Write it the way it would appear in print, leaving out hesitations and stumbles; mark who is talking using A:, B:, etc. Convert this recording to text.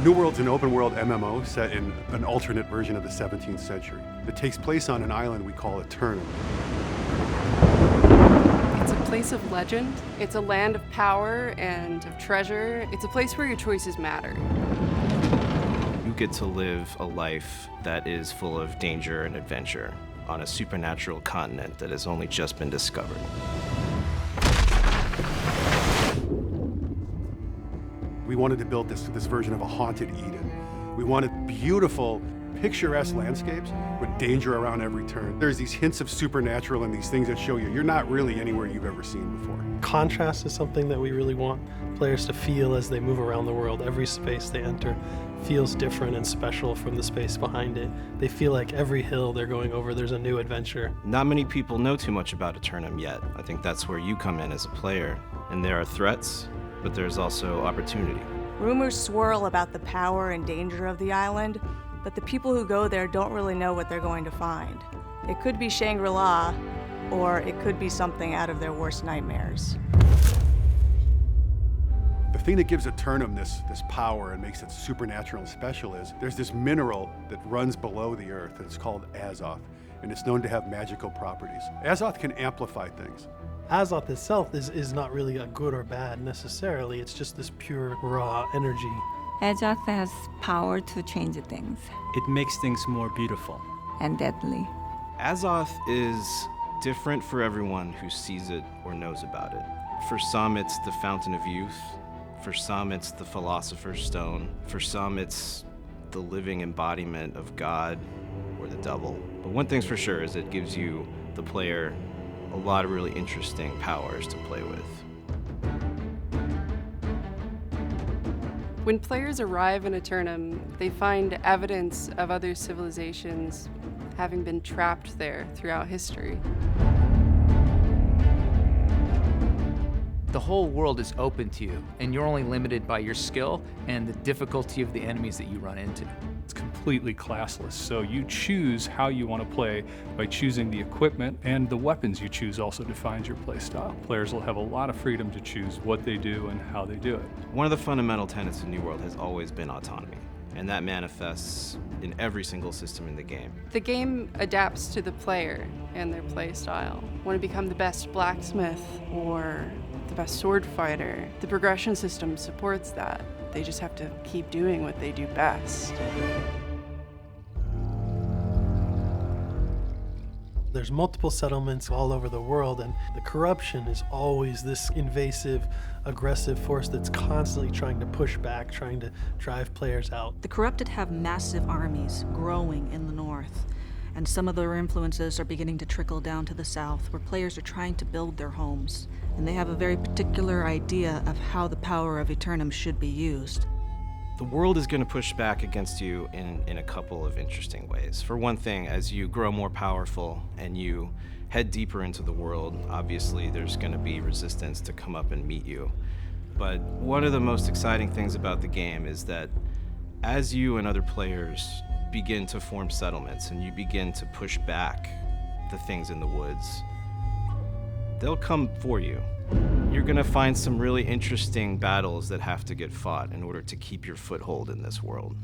A: New World's an open-world MMO set in an alternate version of the 17th century. It takes place on an island we call Aeternum.
B: It's a place of legend. It's a land of power and of treasure. It's a place where your choices matter.
C: You get to live a life that is full of danger and adventure on a supernatural continent that has only just been discovered.
A: We wanted to build this version of a haunted Eden. We wanted beautiful, picturesque landscapes with danger around every turn. There's these hints of supernatural and these things that show you're not really anywhere you've ever seen before.
D: Contrast is something that we really want players to feel as they move around the world. Every space they enter feels different and special from the space behind it. They feel like every hill they're going over, there's a new adventure.
C: Not many people know too much about Aeternum yet. I think that's where you come in as a player. And there are threats, but there's also opportunity.
E: Rumors swirl about the power and danger of the island, but the people who go there don't really know what they're going to find. It could be Shangri-La, or it could be something out of their worst nightmares.
A: The thing that gives Aeternum this power and makes it supernatural and special is there's this mineral that runs below the earth. It's called Azoth, and it's known to have magical properties. Azoth can amplify things.
D: Azoth itself is not really a good or bad necessarily. It's just this pure, raw energy.
F: Azoth has power to change things.
G: It makes things more beautiful.
F: And deadly.
C: Azoth is different for everyone who sees it or knows about it. For some, it's the fountain of youth. For some, it's the philosopher's stone. For some, it's the living embodiment of God or the devil. But one thing's for sure is it gives you, the player, a lot of really interesting powers to play with.
B: When players arrive in Aeternum, they find evidence of other civilizations having been trapped there throughout history.
H: The whole world is open to you, and you're only limited by your skill and the difficulty of the enemies that you run into.
I: It's completely classless, so you choose how you want to play by choosing the equipment, and the weapons you choose also defines your play style. Players will have a lot of freedom to choose what they do and how they do it.
C: One of the fundamental tenets of New World has always been autonomy, and that manifests in every single system in the game.
B: The game adapts to the player and their play style. Want to become the best blacksmith or the best sword fighter? The progression system supports that. They just have to keep doing what they do best.
D: There's multiple settlements all over the world, and the corruption is always this invasive, aggressive force that's constantly trying to push back, trying to drive players out.
J: The corrupted have massive armies growing in the north, and some of their influences are beginning to trickle down to the south, where players are trying to build their homes. And they have a very particular idea of how the power of Aeternum should be used.
C: The world is going to push back against you in a couple of interesting ways. For one thing, as you grow more powerful and you head deeper into the world, obviously there's going to be resistance to come up and meet you. But one of the most exciting things about the game is that as you and other players begin to form settlements and you begin to push back the things in the woods, they'll come for you. You're gonna find some really interesting battles that have to get fought in order to keep your foothold in this world.